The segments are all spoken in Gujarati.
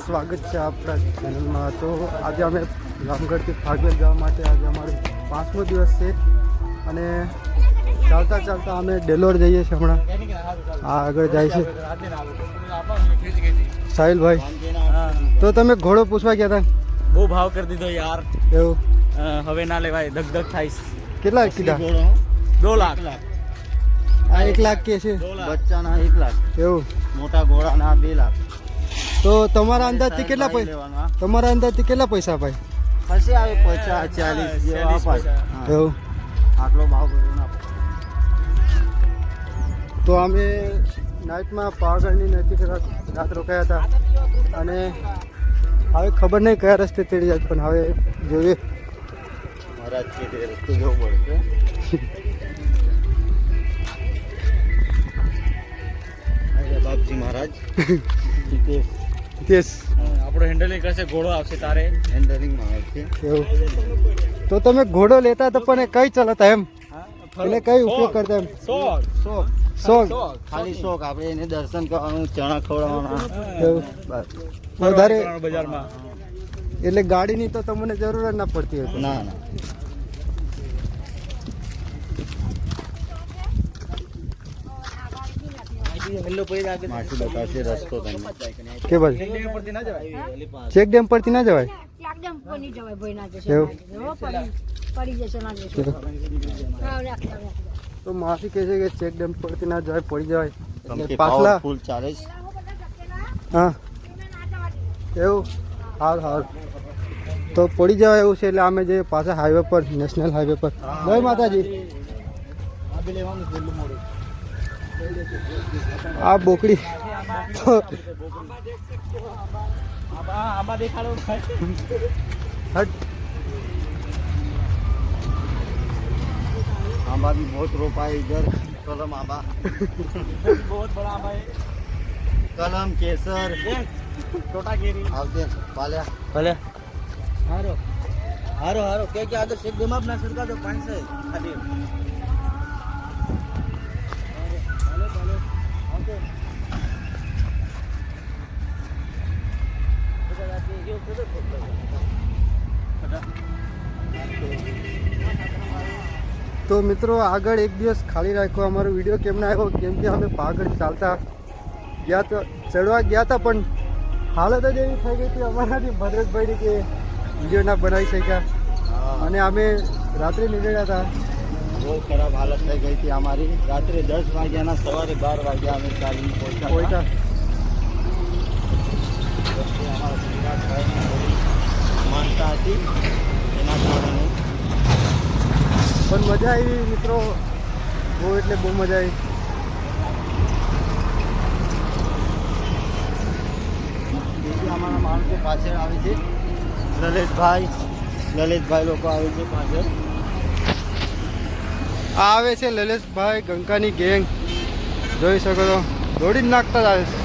સ્વાગત છે આપણા ચેનલમાં। તો આજે અમે રામગઢથી ફાગવેલ જવા માટે આજે અમારો 5મો દિવસ છે અને ચાલતા ચાલતા અમે ડેલોર જઈએ છીએ। હમણાં આ આગળ જાય છે સાહિલભાઈ। તો તમે ઘોડો પૂછવા ગયા હતા? બહુ ભાવ કરી દીધો યાર, એવું હવે ના લેવાય, ધક થાય। કેટલા કીધા? 2 લાખ। આ 1 લાખ કે છે બચ્ચાના 1 લાખ, એવું? મોટા ઘોડાના 2 લાખ। તો તમારા અંદાજથી કેટલા પૈસા? તમારા અંદાજથી કેટલા પૈસા અપાય? પછી આવે 50 40 જેવા અપાય। એવું? આટલો ભાવ કર્યો ના। તો અમે નાઇટમાં પાવાગઢની નજીક રાત રોકાયા હતા અને હવે ખબર નહીં કયા રસ્તે તેડી જાય, પણ હવે જોઈએ। મહારાજ છે તે રસ્તે જવું પડશે। બાપજી મહારાજ હિતેશ આપણો હેન્ડલિંગ કરશે, ઘોડો આવશે તારે હેન્ડલિંગમાં આવશે। એવું? તો તમે ઘોડો લેતા તો પણ કઈ ચલાતા એમ? એને કઈ ઉપયોગ કરતા એમ? શોખ ખાલી શોખ, આપણે એને દર્શન કરવાનું, ચણા ખવડાવવાના, એવું? બસ। વધારે બજારમાં એટલે ગાડીની તો તમને જરૂર જ ના પડતી હોય? ના ના। માસી બતાવશે રસ્તો તમને। કે બાજુ? ચેક ડેમ પરથી ના જવાય? તો માસી કહે છે કે ચેક ડેમ પરથી ના જવાય, પડી જવાય પાછલા ફૂલ ચાલે છે। હા એવું? હાર તો પડી જવાય એવું છે, એટલે અમે જઈએ પાછા હાઈવે પર, નેશનલ હાઈવે પર। જય માતાજી। આ બોકડી તો हट आंबा भी बहुत रोपा है इधर। कलम आंबा बहुत बड़ा आंबा है। कलम केसर टोटा केरी आवते पाल्या भले हारो हारो हारो क्या आगे शेक देमा अपना सरका दो 5 से खाली તો મિત્રો આગળ એક દિવસ ખાલી રાખ્યો। અમારો વિડીયો કેમ ના આવ્યો? કેમ કે અમે પાવાગઢ ચાલતા ગયા તો ચડવા ગયા હતા, પણ હાલત જ એવી થઈ ગઈ હતી અમારાથી ભદ્રતભાઈની કે વિડીયો ના બનાવી શક્યા અને અમે રાત્રે નીકળ્યા હતા। बहुत खराब हालत થઈ ગઈ હતી हमारी। रात्रे 10 વાગ્યાના સવારે 12 વાગ્યા અમે ચાલીને પહોંચ્યા। પહોંચ્યા અમારા ગુજરાતભાઈની થોડી માનતા હતી, એના કારણે પણ મજા આવી મિત્રો, બહુ એટલે બહુ મજા આવી। બીજી અમારા માણસો પાછળ આવે છે, લલેશભાઈ લોકો આવે છે પાછળ। આ આવે છે લલેશભાઈ, ગંકાની ગેંગ જોઈ શકો છો, દોડી જ નાખતા જ આવે છે।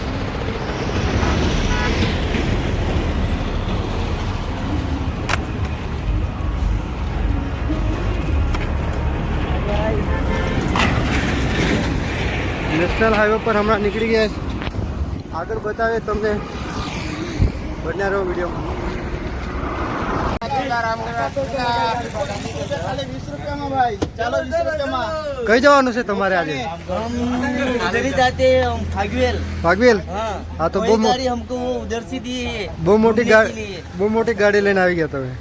નેશનલ હાઈવે પર હમણાં નીકળી ગયા છે, આગળ બતાવે તમને, બન્યા રહો વિડીયો। કઈ જવાનું છે તમારે આજે? ફાગવેલ? હા તો બહુ મોટી ગાડી લઈને આવી ગયા તમે।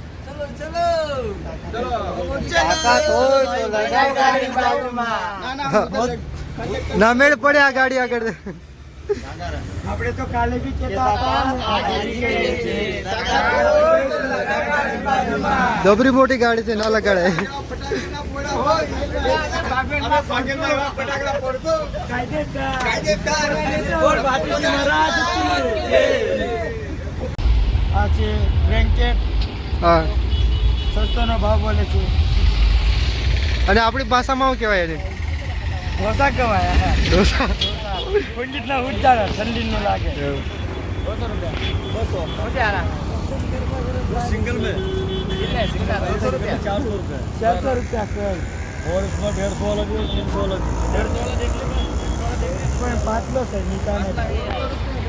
ના મેળ પડે આ ગાડી આગળ। આપણે તો કાલે બી જબરી મોટી ગાડી છે, ના લગાડે। આ છે બ્લેન્કેટ, હા સસ્તાનો ભાવ બોલે છે અને આપણી ભાષામાં શું કહેવાય એને? ઢોસા કહેવાય। ઢોસા કેટલા ઉચ્ચાર ઠંડી નું લાગે। 200 રૂપિયા सिंगल में सिंगल 200 रुपया 400 रुपया कर और इसमें 150 अलग है 300 अलग 150 वाला देख ले पर 5 लो सर निशान है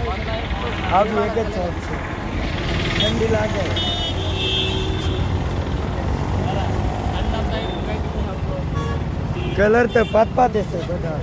આ બી એક જ સાઈડ છે ઠંડી લાગે કલર તો પાત દેશે બધા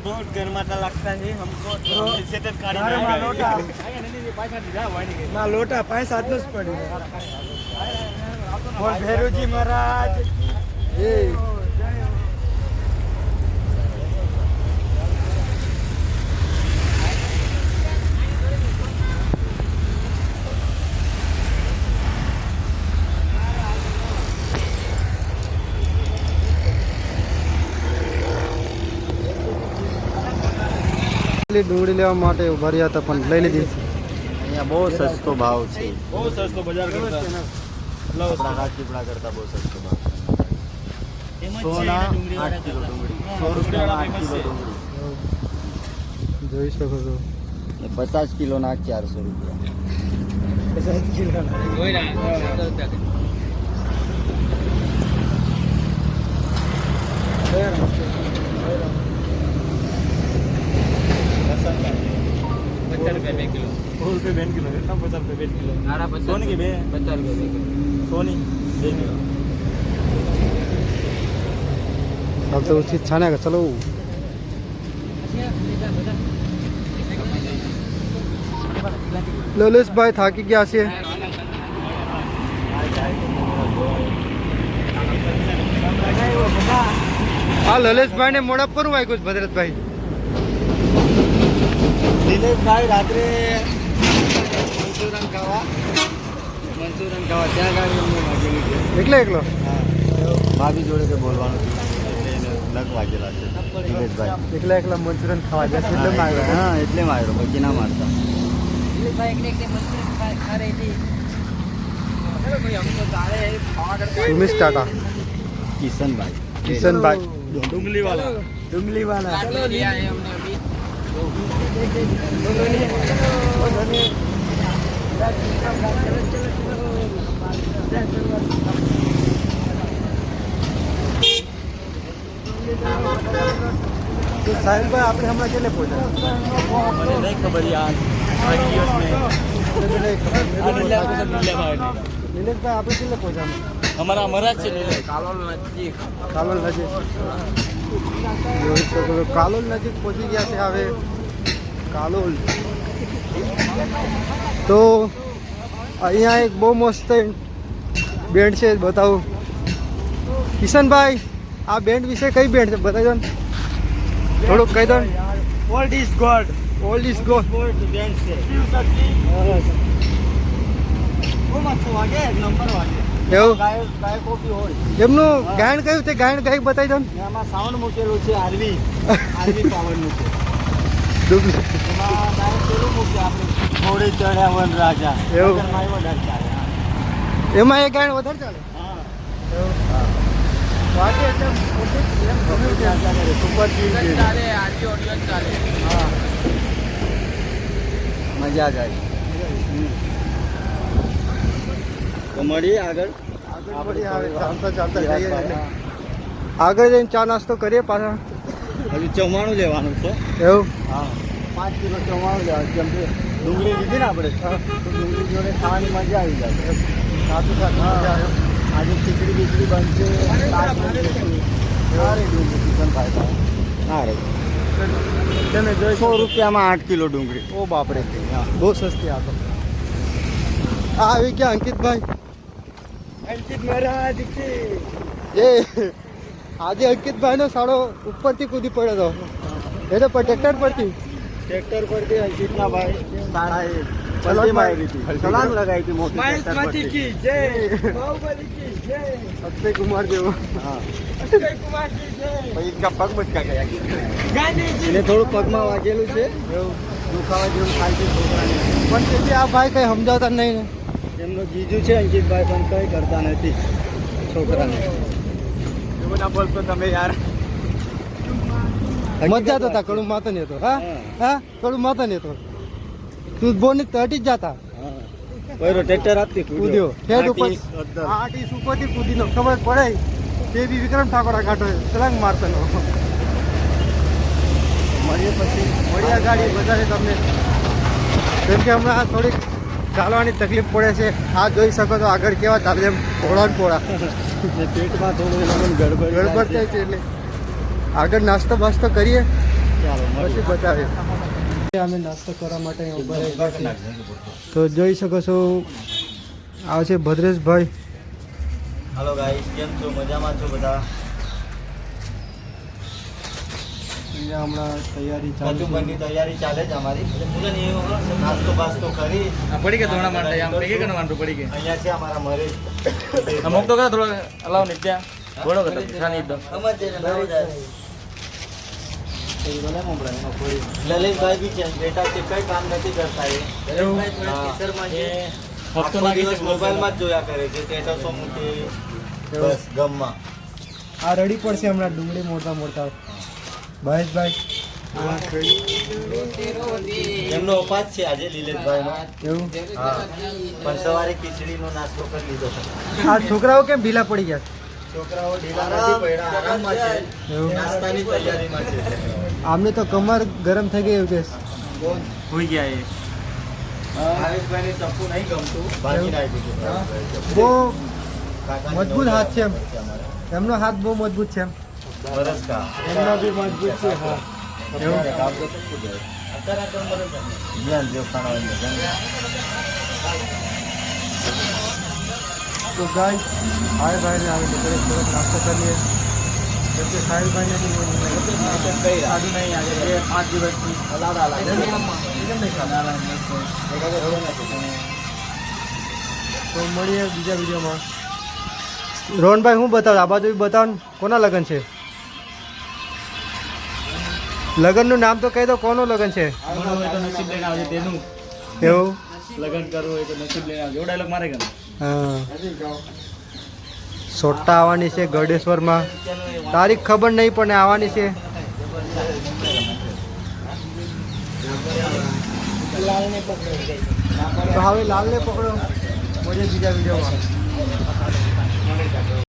बहुत गर्माता लगता है हमको सेटअप ના લોટા 5-7 જ પડી બોલ ભેરુજી મહારાજ એ ડુંગળી લેવા માટે ઉભા રહ્યા હતા પણ લઈ લીધી અહીંયા બહુ સસ્તો ભાવ છે બહુ સસ્તો બજાર કરતા રાજપીપળા કરતા બહુ સસ્તો ભાવ સોના 8 કિલો ડુંગળી 100 રૂપિયામાં 8 કિલો ડુંગળી જોઈ શકો છો 50 કિલો ના 400 રૂપિયા सोनी की 50 रुपये सोनी 2 किलो अब तो उसी छाने का चलो લલેશભાઈ થાકી ગયા છે આ લલેશભાઈ ને મોડા પર વાગ્યું છે ભદ્રતભાઈ દિનેશભાઈ રાત્રે મંચુરન ખાવા ત્યાં ગાડી અમને વાગેલી છે એકલો હા ભાભી જોડે તો બોલવાનું એટલે એને લગ વાગેલા છે દિનેશભાઈ એકલા મંચુરિયન ખાવા જશે એટલે માર્યો હા એટલે માર્યો બાકી ના મારતા સુમિત ટાટા કિશનભાઈ ડુંગલી વાળા સાહિલભાઈ આપણે હમણાં કેટલે પહોંચ્યા મને નહીં ખબર યાર આજ દિવસ મેં નિલેશભાઈ આપણે કેટલે પહોંચ્યા हमारा महाराज से કાલોલ નજીક જોઈ શકો છો કાલોલ નજીક પહોંચી ગયા છે હવે કાલોલ તો અહીંયા એક બહુ મસ્ત બેન્ડ છે બતાવું કિશનભાઈ આ બેન્ડ વિશે કઈ બેન્ડ છે બતાવી દો ને થોડુંક કહી દો old is God old is God band છે નંબર વાગે એવું ગાયકો બી હોય એમનું ગાયન કયું તે ગાયન કઈ બતાવી દો ને એમાં સાઉન્ડ મૂકેલું છે આરવી પાવરનું છે એમાં ગાયન પેલું મૂકે આપણે ઘોડે ચડ્યા વન રાજા એવું? નગરમાં વધારે ચાલે એમાં એ ગાયન વધારે ચાલે હા વાગે એટલે સુપર હા મજા જાય તો મળીએ આગળ ચાલતા જઈએ આગળ જઈને ચા નાસ્તો કરીએ પાછા હજુ ચવાણું લેવાનું છે એવું હા 5 કિલો ચવાણું લેવાનું કેમ કે ડુંગળી લીધી ને આપણે તો ડુંગળી જોડે ખાવાની મજા આવી જાય સાચું સાચું આજે ખીચડી બીચડી બનશે સારી ડુંગળી ચિકન ફાયદા સારે તમે જોઈ 100 રૂપિયામાં 8 કિલો ડુંગળી ઓ બાપરે બહુ સસ્તી આ તો આ આવી ગયા અંકિતભાઈ અંકિત મહારાજ કી એ આજે અંકિતભાઈ નો સાડો ઉપરથી કૂદી પડ્યો હતો એ તો ટ્રેક્ટર પરથી ટ્રેક્ટર પરથી અંકિતના ભાઈ સાડા છલાંગ લગાવી હતી મોટી મહેશમતી કી જય બાહુબલી કી જય અક્ષય કુમાર જેવો હા અક્ષય કુમાર કી જય પછી ઇસકા પગ બચકા ગયા ગાંધીજી એને થોડું પગમાં વાગેલું છે દુખાવા જેવું થાય છે છોકરાને પણ તેથી આ ભાઈ કઈ સમજાવતા નહીં ને એમનો જીજુ છે અંકિતભાઈ પણ કંઈ કરતા નથી છોકરાને. એવું ના બોલતો તમે યાર. મજા તો હતા કડું માતો નહીં હતો. હા હા કડું માતો નહીં હતો. તું બોન તટી જ જતા કોઈનો ટ્રેક્ટર આપતી કૂદ્યો હેડ ઉપર 8 ઉપરથી કૂદીનો ખબર પડે તે બી વિક્રમ ઠાકોર કાઢો તલંગ મારતો નો. મળીએ પછી મળ્યા ગાડી બધાને તમને, કેમ કે હમણાં થોડીક ચાલવાની તકલીફ પડે છે. આ જોઈ શકો તો આગળ કેવા ચાલે એમ પોળા ને પોળા પેટમાં થોડું એ લોકોને ગડબડ ગડબડ થાય છે. એટલે આગળ નાસ્તો બાસ્તો કરીએ ચાલો પછી બતાવીએ. અમે નાસ્તો કરવા માટે અહીંયા ઊભા રહી ગયા છીએ. તો જોઈ શકો છો આ છે ભદ્રેશભાઈ. હાલો ગાઈસ, કેમ છો? મજામાં છો બધા? અહીંયા હમણાં તૈયારી ચાલુ કચુંબરની તૈયારી ચાલે છે અમારી. નાસ્તો બાસ્તો કરી પડી ગયા ધોણા માટે આમ પડી ગયા માંડું પડી ગયા અહીંયા છે અમારા મરેશ. અમુક તો થોડો અલાવ ને ત્યાં ઘોડો કરતા શાની એકદમ લલિતભાઈ બી છે, બેટા છે, કઈ કામ નથી કરતા એ. એવું? કેસરમાં છે. ફક્ત આખો દિવસ મોબાઈલમાં જ જોયા કરે છે, સ્ટેટસો મૂકે બસ ગમમાં. આ રડી પડશે હમણાં ડુંગળી મોડતા મોડતા. મહેશભાઈ એમનો અપાત છે આજે નિલેશભાઈનો. એવું હા, પણ સવારે ખીચડીનો નાસ્તો કરી લીધો. આ છોકરાઓ કેમ ઢીલા પડી ગયા? છોકરાઓ ઢીલા નથી પડ્યા, આરામમાં છે. એવું? નાસ્તાની તૈયારીમાં છે. આમને તો કમર ગરમ થઈ ગઈ એવું કે હોઈ ગયા એ ભાવેશભાઈને ચપ્પુ નહીં ગમતું, ભાગી નાખ્યું છે. બહુ કાકાની મજબૂત હાથ છે એમ. અમારા. એમનો હાથ બહુ મજબૂત છે એમ. વરસ કા. એમનો બી મજબૂત છે. હા એવું? જ્ઞાન જેવું ખાવાનું છે. તો ગાય સાહેબ ભાઈને આવે તો દરેક તરફ નાસ્તો કરીએ. કેમ કે સાહેબ ભાઈને બી સાદું નહીં આજે 5 દિવસથી તો મળીએ બીજા વિડીયોમાં. રોહનભાઈ હું બતાવ, આ બાજુ બી બતાવ ને. કોના લગ્ન છે? લગ્નનું નામ તો કહી દો, કોનું લગ્ન છે? ભણવું હોય તો નસીબ લઈને આવજે તેનું. એવું? લગ્ન કરવું હોય તો નસીબ લઈને આવજે. એવો ડાયલોગ મારે ગમે. હા સોટા આવવાની છે ગળેશ્વરમાં. તારીખ ખબર નહીં પણ આવવાની છે. તો હવે લાલને પકડો. મળીએ બીજા વિડીયોમાં.